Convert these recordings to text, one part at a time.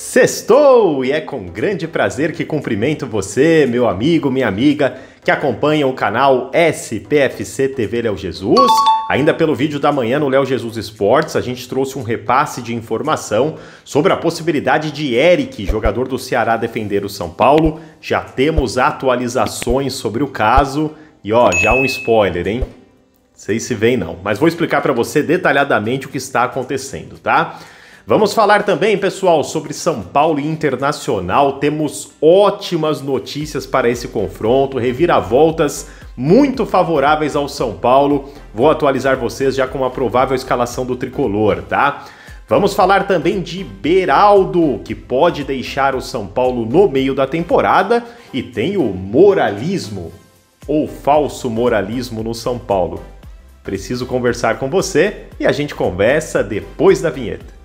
Sextou! E é com grande prazer que cumprimento você, meu amigo, minha amiga, que acompanham o canal SPFC TV Léo Jesus. Ainda pelo vídeo da manhã no Léo Jesus Esportes, a gente trouxe um repasse de informação sobre a possibilidade de Eric, jogador do Ceará, defender o São Paulo. Já temos atualizações sobre o caso e ó, já um spoiler, hein? Não sei se vem não, mas vou explicar para você detalhadamente o que está acontecendo, tá? Vamos falar também, pessoal, sobre São Paulo e Internacional. Temos ótimas notícias para esse confronto, reviravoltas muito favoráveis ao São Paulo. Vou atualizar vocês já com a provável escalação do tricolor, tá? Vamos falar também de Beraldo, que pode deixar o São Paulo no meio da temporada, e tem o moralismo, ou falso moralismo no São Paulo. Preciso conversar com você e a gente conversa depois da vinheta.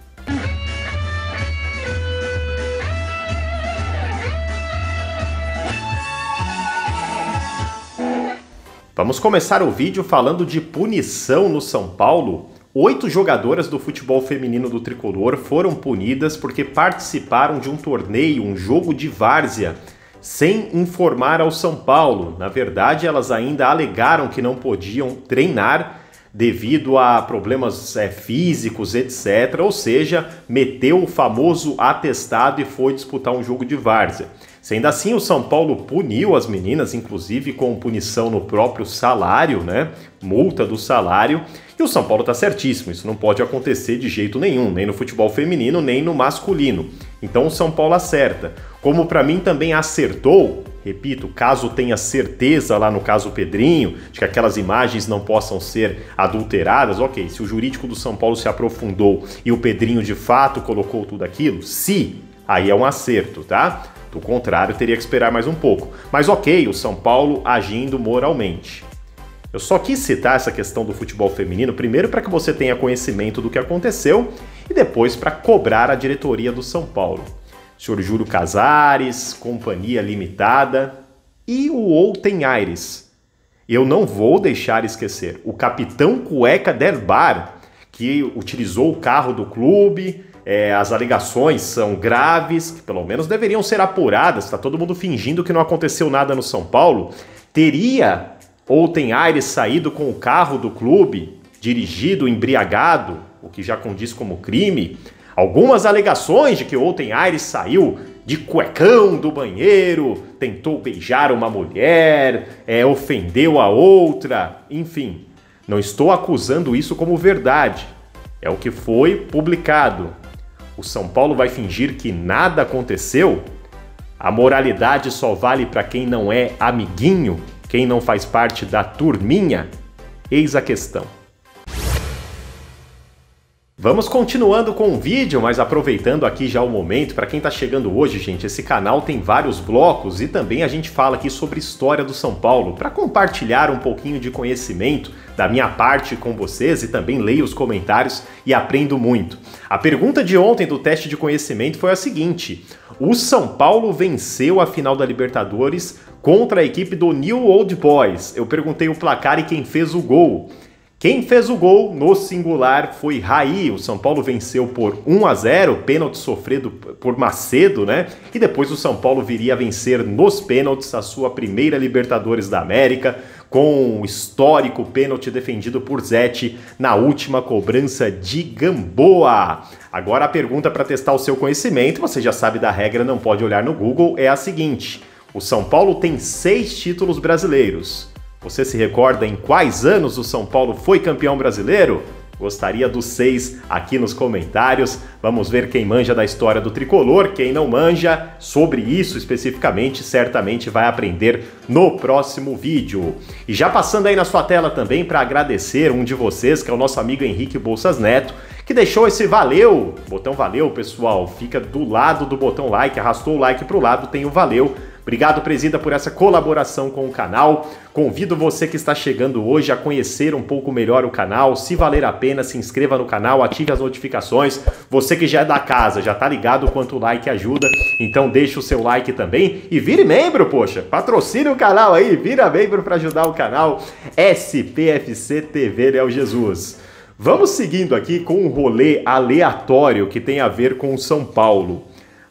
Vamos começar o vídeo falando de punição no São Paulo. 8 jogadoras do futebol feminino do Tricolor foram punidas porque participaram de um torneio, um jogo de várzea, sem informar ao São Paulo. Na verdade, elas ainda alegaram que não podiam treinar devido a problemas físicos, etc. Ou seja, meteu o famoso atestado e foi disputar um jogo de várzea. Sendo assim, o São Paulo puniu as meninas, inclusive com punição no próprio salário, né? Multa do salário. E o São Paulo tá certíssimo, isso não pode acontecer de jeito nenhum, nem no futebol feminino, nem no masculino. Então o São Paulo acerta. Como para mim também acertou, repito, caso tenha certeza lá no caso Pedrinho, de que aquelas imagens não possam ser adulteradas, ok, se o jurídico do São Paulo se aprofundou e o Pedrinho de fato colocou tudo aquilo, aí é um acerto, tá? Do contrário, teria que esperar mais um pouco. Mas ok, o São Paulo agindo moralmente. Eu só quis citar essa questão do futebol feminino, primeiro para que você tenha conhecimento do que aconteceu e depois para cobrar a diretoria do São Paulo. Senhor Júlio Casares, Companhia Limitada e o Outen Aires. Eu não vou deixar esquecer o capitão Cueca del Bar, que utilizou o carro do clube. As alegações são graves, que pelo menos deveriam ser apuradas. Está todo mundo fingindo que não aconteceu nada no São Paulo. Teria Outen Aires saído com o carro do clube, dirigido embriagado, o que já condiz como crime. Algumas alegações de que Outen Aires saiu de cuecão do banheiro, tentou beijar uma mulher, ofendeu a outra, enfim. Não estou acusando isso como verdade. É o que foi publicado. O São Paulo vai fingir que nada aconteceu? A moralidade só vale para quem não é amiguinho? Quem não faz parte da turminha? Eis a questão. Vamos continuando com o vídeo, mas aproveitando aqui já o momento, para quem está chegando hoje, gente, esse canal tem vários blocos e também a gente fala aqui sobre história do São Paulo, para compartilhar um pouquinho de conhecimento da minha parte com vocês e também leio os comentários e aprendo muito. A pergunta de ontem do teste de conhecimento foi a seguinte: o São Paulo venceu a final da Libertadores contra a equipe do New Old Boys. Eu perguntei o placar e quem fez o gol. Quem fez o gol no singular foi Raí. O São Paulo venceu por 1-0, pênalti sofrido por Macedo, né? E depois o São Paulo viria a vencer nos pênaltis a sua primeira Libertadores da América, com um histórico pênalti defendido por Zete na última cobrança de Gamboa. Agora a pergunta para testar o seu conhecimento, você já sabe da regra, não pode olhar no Google, é a seguinte: o São Paulo tem 6 títulos brasileiros. Você se recorda em quais anos o São Paulo foi campeão brasileiro? Gostaria dos 6 aqui nos comentários. Vamos ver quem manja da história do tricolor. Quem não manja sobre isso especificamente, certamente vai aprender no próximo vídeo. E já passando aí na sua tela também para agradecer um de vocês, que é o nosso amigo Henrique Bolsas Neto, que deixou esse valeu. Botão valeu, pessoal. Fica do lado do botão like, arrastou o like para o lado, tem o valeu. Obrigado, Presida, por essa colaboração com o canal. Convido você que está chegando hoje a conhecer um pouco melhor o canal. Se valer a pena, se inscreva no canal, ative as notificações. Você que já é da casa, já tá ligado o quanto o like ajuda, então deixa o seu like também e vire membro, poxa. Patrocine o canal aí, vira membro para ajudar o canal SPFC TV Léo Jesus. Vamos seguindo aqui com um rolê aleatório que tem a ver com o São Paulo.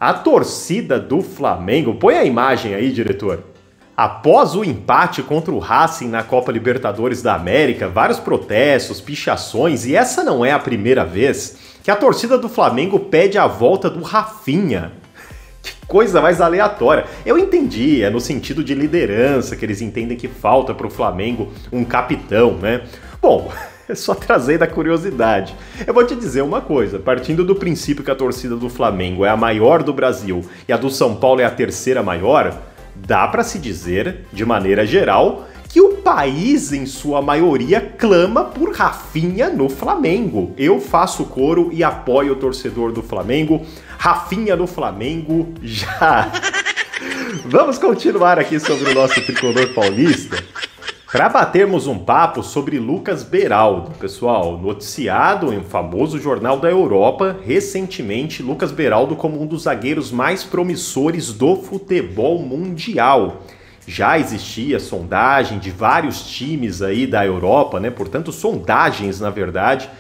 A torcida do Flamengo, põe a imagem aí, diretor. Após o empate contra o Racing na Copa Libertadores da América, vários protestos, pichações, e essa não é a primeira vez que a torcida do Flamengo pede a volta do Rafinha. Que coisa mais aleatória. Eu entendi, é no sentido de liderança, que eles entendem que falta para o Flamengo um capitão, né? Bom, é só trazer da curiosidade. Eu vou te dizer uma coisa, partindo do princípio que a torcida do Flamengo é a maior do Brasil e a do São Paulo é a terceira maior, dá para se dizer, de maneira geral, que o país, em sua maioria, clama por Rafinha no Flamengo. Eu faço coro e apoio o torcedor do Flamengo. Rafinha no Flamengo já! Vamos continuar aqui sobre o nosso tricolor paulista para batermos um papo sobre Lucas Beraldo. Pessoal, noticiado em um famoso jornal da Europa, recentemente, Lucas Beraldo como um dos zagueiros mais promissores do futebol mundial. Já existia sondagem de vários times aí da Europa, né? Portanto, sondagens, na verdade,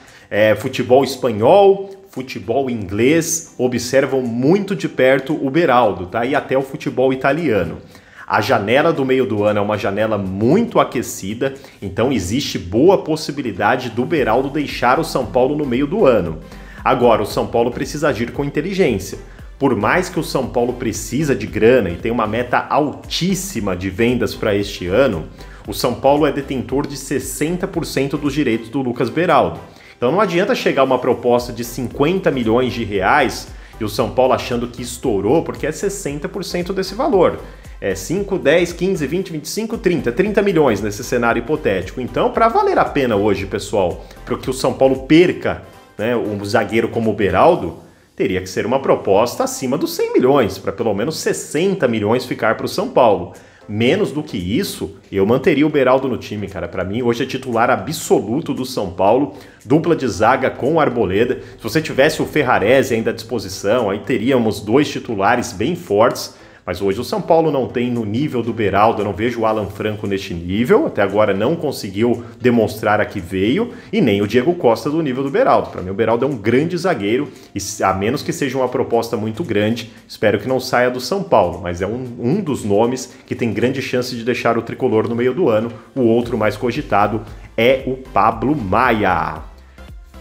futebol espanhol, futebol inglês, observam muito de perto o Beraldo, tá? E até o futebol italiano. A janela do meio do ano é uma janela muito aquecida, então existe boa possibilidade do Beraldo deixar o São Paulo no meio do ano. Agora, o São Paulo precisa agir com inteligência. Por mais que o São Paulo precisa de grana e tem uma meta altíssima de vendas para este ano, o São Paulo é detentor de 60% dos direitos do Lucas Beraldo. Então não adianta chegar uma proposta de 50 milhões de reais e o São Paulo achando que estourou, porque é 60% desse valor. É 5, 10, 15, 20, 25, 30 milhões nesse cenário hipotético. Então, para valer a pena hoje, pessoal, para que o São Paulo perca, né, um zagueiro como o Beraldo, teria que ser uma proposta acima dos 100 milhões, para pelo menos 60 milhões ficar para o São Paulo. Menos do que isso, eu manteria o Beraldo no time, cara. Para mim, hoje é titular absoluto do São Paulo, dupla de zaga com o Arboleda. Se você tivesse o Ferrarese ainda à disposição, aí teríamos dois titulares bem fortes. Mas hoje o São Paulo não tem no nível do Beraldo, eu não vejo o Alan Franco neste nível, até agora não conseguiu demonstrar a que veio, e nem o Diego Costa do nível do Beraldo. Para mim o Beraldo é um grande zagueiro, e a menos que seja uma proposta muito grande, espero que não saia do São Paulo, mas é um dos nomes que tem grande chance de deixar o tricolor no meio do ano. O outro mais cogitado é o Pablo Maia.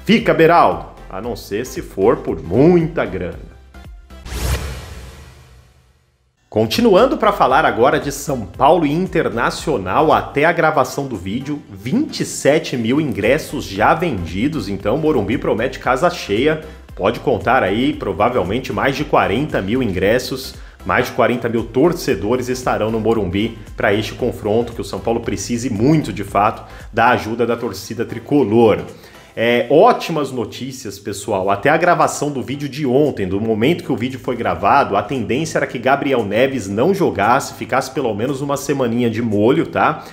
Fica, Beraldo, a não ser se for por muita grana. Continuando para falar agora de São Paulo e Internacional, até a gravação do vídeo, 27 mil ingressos já vendidos, então Morumbi promete casa cheia, pode contar aí provavelmente mais de 40 mil ingressos, mais de 40 mil torcedores estarão no Morumbi para este confronto, que o São Paulo precise muito de fato da ajuda da torcida tricolor. Ótimas notícias, pessoal. Até a gravação do vídeo de ontem, do momento que o vídeo foi gravado, a tendência era que Gabriel Neves não jogasse, ficasse pelo menos uma semaninha de molho, tá?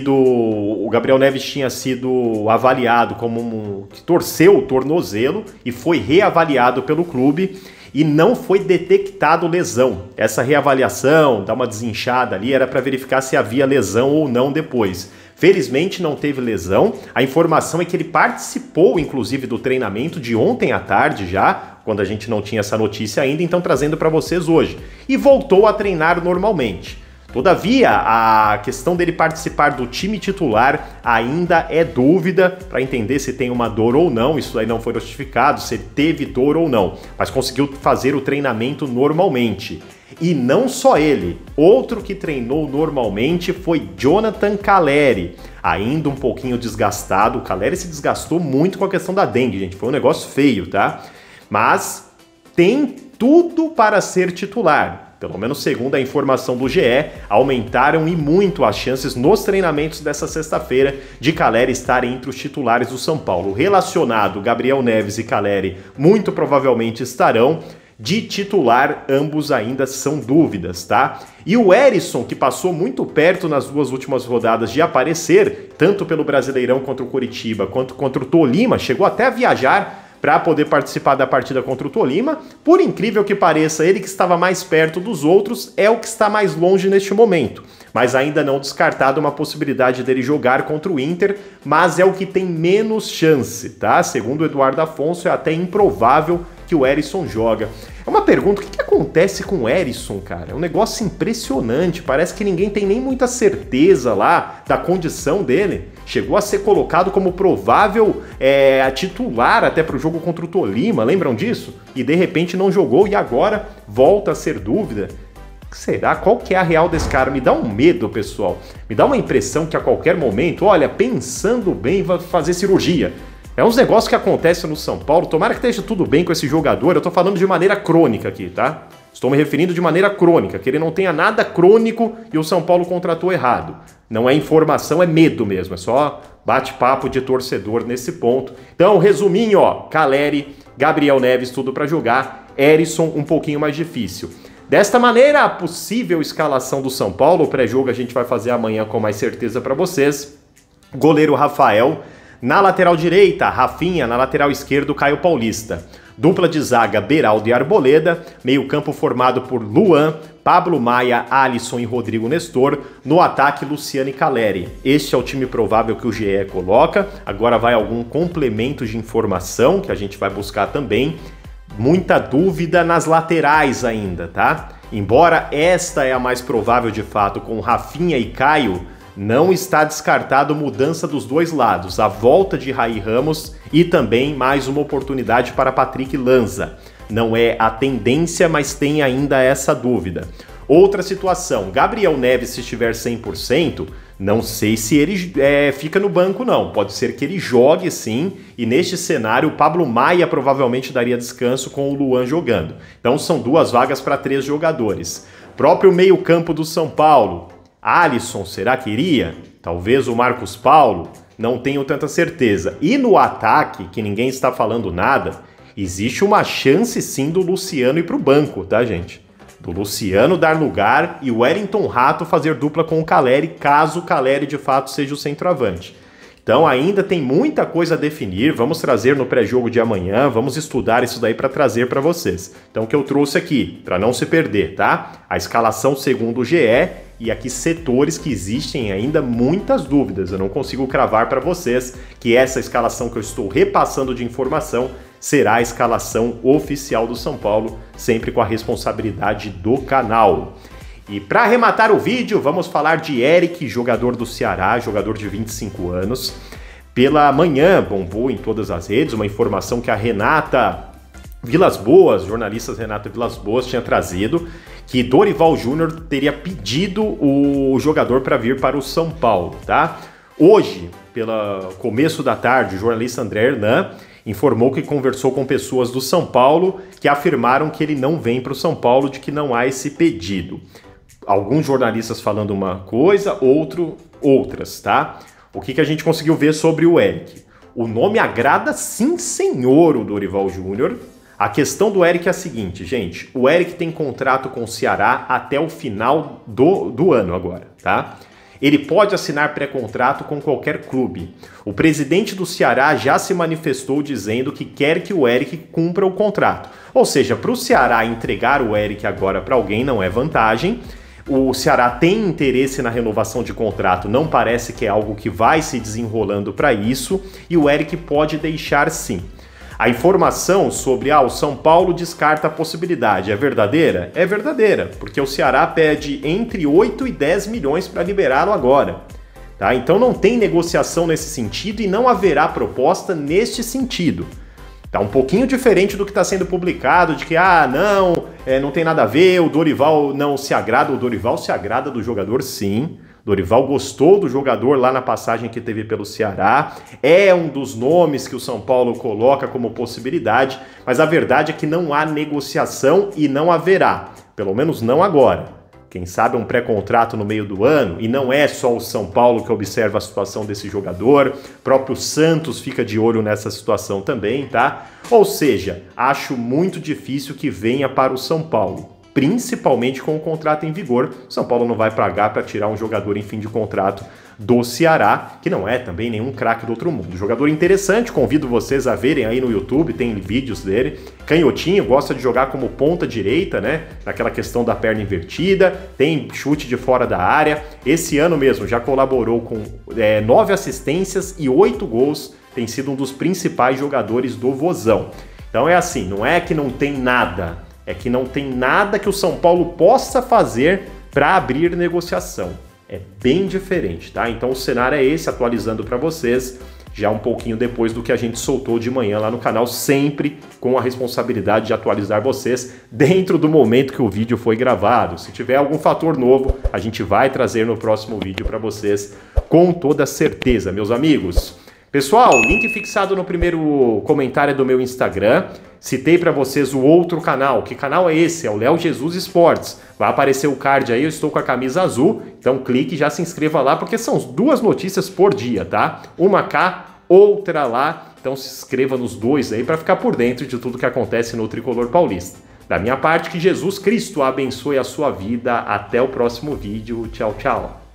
O Gabriel Neves tinha sido avaliado como que torceu o tornozelo e foi reavaliado pelo clube e não foi detectado lesão. Essa reavaliação, dar uma desinchada ali, era para verificar se havia lesão ou não depois. Felizmente não teve lesão, a informação é que ele participou inclusive do treinamento de ontem à tarde já, quando a gente não tinha essa notícia ainda, então trazendo para vocês hoje, e voltou a treinar normalmente. Todavia, a questão dele participar do time titular ainda é dúvida para entender se tem uma dor ou não, isso aí não foi notificado, se ele teve dor ou não, mas conseguiu fazer o treinamento normalmente. E não só ele, outro que treinou normalmente foi Jonathan Calleri, ainda um pouquinho desgastado. O Calleri se desgastou muito com a questão da dengue, gente, foi um negócio feio, tá? Mas tem tudo para ser titular. Pelo menos segundo a informação do GE, aumentaram e muito as chances nos treinamentos dessa sexta-feira de Calleri estar entre os titulares do São Paulo. Relacionado, Gabriel Neves e Calleri muito provavelmente estarão. De titular, ambos ainda são dúvidas, tá? E o Herisson, que passou muito perto nas duas últimas rodadas de aparecer, tanto pelo Brasileirão contra o Coritiba, quanto contra o Tolima, chegou até a viajar para poder participar da partida contra o Tolima. Por incrível que pareça, ele que estava mais perto dos outros é o que está mais longe neste momento. Mas ainda não descartado uma possibilidade dele jogar contra o Inter, mas é o que tem menos chance, tá? Segundo o Eduardo Afonso, é até improvável que o Herisson joga. É uma pergunta, o que acontece com o Herisson, cara? É um negócio impressionante, parece que ninguém tem nem muita certeza lá da condição dele. Chegou a ser colocado como provável a titular até para o jogo contra o Tolima, lembram disso? E de repente não jogou e agora volta a ser dúvida. Será? Qual que é a real desse cara? Me dá um medo, pessoal. Me dá uma impressão que a qualquer momento, olha, pensando bem, vai fazer cirurgia. É uns negócios que acontecem no São Paulo. Tomara que esteja tudo bem com esse jogador. Eu tô falando de maneira crônica aqui, tá? Estou me referindo de maneira crônica, que ele não tenha nada crônico e o São Paulo contratou errado. Não é informação, é medo mesmo. É só bate-papo de torcedor nesse ponto. Então, resuminho, ó. Caleri, Gabriel Neves, tudo para jogar. Herisson, um pouquinho mais difícil. Desta maneira, a possível escalação do São Paulo, o pré-jogo a gente vai fazer amanhã com mais certeza para vocês. Goleiro Rafael. Na lateral direita, Rafinha. Na lateral esquerda, Caio Paulista. Dupla de zaga, Beraldo e Arboleda. Meio campo formado por Luan, Pablo Maia, Alisson e Rodrigo Nestor. No ataque, Luciano e Caleri. Este é o time provável que o GE coloca. Agora vai algum complemento de informação que a gente vai buscar também. Muita dúvida nas laterais ainda, tá? Embora esta é a mais provável de fato, com Rafinha e Caio, não está descartado mudança dos dois lados, a volta de Raí Ramos e também mais uma oportunidade para Patrick Lanza. Não é a tendência, mas tem ainda essa dúvida. Outra situação, Gabriel Neves, se estiver 100%, não sei se ele fica no banco não, pode ser que ele jogue sim, e neste cenário o Pablo Maia provavelmente daria descanso com o Luan jogando. Então são 2 vagas para 3 jogadores. Próprio meio campo do São Paulo, Alisson, será que iria? Talvez o Marcos Paulo, não tenho tanta certeza. E no ataque, que ninguém está falando nada, existe uma chance sim do Luciano ir para o banco, tá gente? Do Luciano dar lugar e o Wellington Rato fazer dupla com o Caleri, caso o Caleri de fato seja o centroavante. Então ainda tem muita coisa a definir, vamos trazer no pré-jogo de amanhã, vamos estudar isso daí para trazer para vocês. Então o que eu trouxe aqui, para não se perder, tá? A escalação segundo o GE e aqui setores que existem ainda muitas dúvidas. Eu não consigo cravar para vocês que essa escalação que eu estou repassando de informação será a escalação oficial do São Paulo, sempre com a responsabilidade do canal. E para arrematar o vídeo, vamos falar de Eric, jogador do Ceará, jogador de 25 anos. Pela manhã, bombou em todas as redes, uma informação que a Renata Vilas Boas, jornalista Renata Vilas Boas, tinha trazido, que Dorival Júnior teria pedido o jogador para vir para o São Paulo, tá? Hoje, pelo começo da tarde, o jornalista André Hernan informou que conversou com pessoas do São Paulo que afirmaram que ele não vem para o São Paulo, de que não há esse pedido. Alguns jornalistas falando uma coisa, outras, tá? O que a gente conseguiu ver sobre o Eric? O nome agrada sim, senhor, o Dorival Júnior. A questão do Eric é a seguinte, gente. O Eric tem contrato com o Ceará até o final do ano agora, tá? Ele pode assinar pré-contrato com qualquer clube. O presidente do Ceará já se manifestou dizendo que quer que o Eric cumpra o contrato. Ou seja, para o Ceará entregar o Eric agora para alguém não é vantagem. O Ceará tem interesse na renovação de contrato, não parece que é algo que vai se desenrolando para isso, e o Eric pode deixar sim. A informação sobre o São Paulo descarta a possibilidade. É verdadeira? É verdadeira, porque o Ceará pede entre 8 e 10 milhões para liberá-lo agora. Tá? Então não tem negociação nesse sentido e não haverá proposta neste sentido. Tá um pouquinho diferente do que está sendo publicado, de que não tem nada a ver, o Dorival não se agrada. O Dorival se agrada do jogador sim. Dorival gostou do jogador lá na passagem que teve pelo Ceará, é um dos nomes que o São Paulo coloca como possibilidade, mas a verdade é que não há negociação e não haverá, pelo menos não agora. Quem sabe um pré-contrato no meio do ano, e não é só o São Paulo que observa a situação desse jogador, próprio Santos fica de olho nessa situação também, tá? Ou seja, acho muito difícil que venha para o São Paulo. Principalmente com o contrato em vigor. São Paulo não vai pagar para tirar um jogador em fim de contrato do Ceará, que não é também nenhum craque do outro mundo. Jogador interessante, convido vocês a verem aí no YouTube, tem vídeos dele. Canhotinho, gosta de jogar como ponta direita, né? Naquela questão da perna invertida, tem chute de fora da área. Esse ano mesmo já colaborou com 9 assistências e 8 gols, tem sido um dos principais jogadores do Vozão. Então é assim, não é que não tem nada, é que não tem nada que o São Paulo possa fazer para abrir negociação. É bem diferente, tá? Então o cenário é esse, atualizando para vocês, já um pouquinho depois do que a gente soltou de manhã lá no canal, sempre com a responsabilidade de atualizar vocês dentro do momento que o vídeo foi gravado. Se tiver algum fator novo, a gente vai trazer no próximo vídeo para vocês com toda certeza, meus amigos. Pessoal, link fixado no primeiro comentário do meu Instagram. Citei para vocês o outro canal. Que canal é esse? É o Léo Jesus Esportes. Vai aparecer o card aí, eu estou com a camisa azul. Então clique e já se inscreva lá, porque são 2 notícias por dia, tá? Uma cá, outra lá. Então se inscreva nos 2 aí para ficar por dentro de tudo que acontece no Tricolor Paulista. Da minha parte, que Jesus Cristo abençoe a sua vida. Até o próximo vídeo. Tchau, tchau.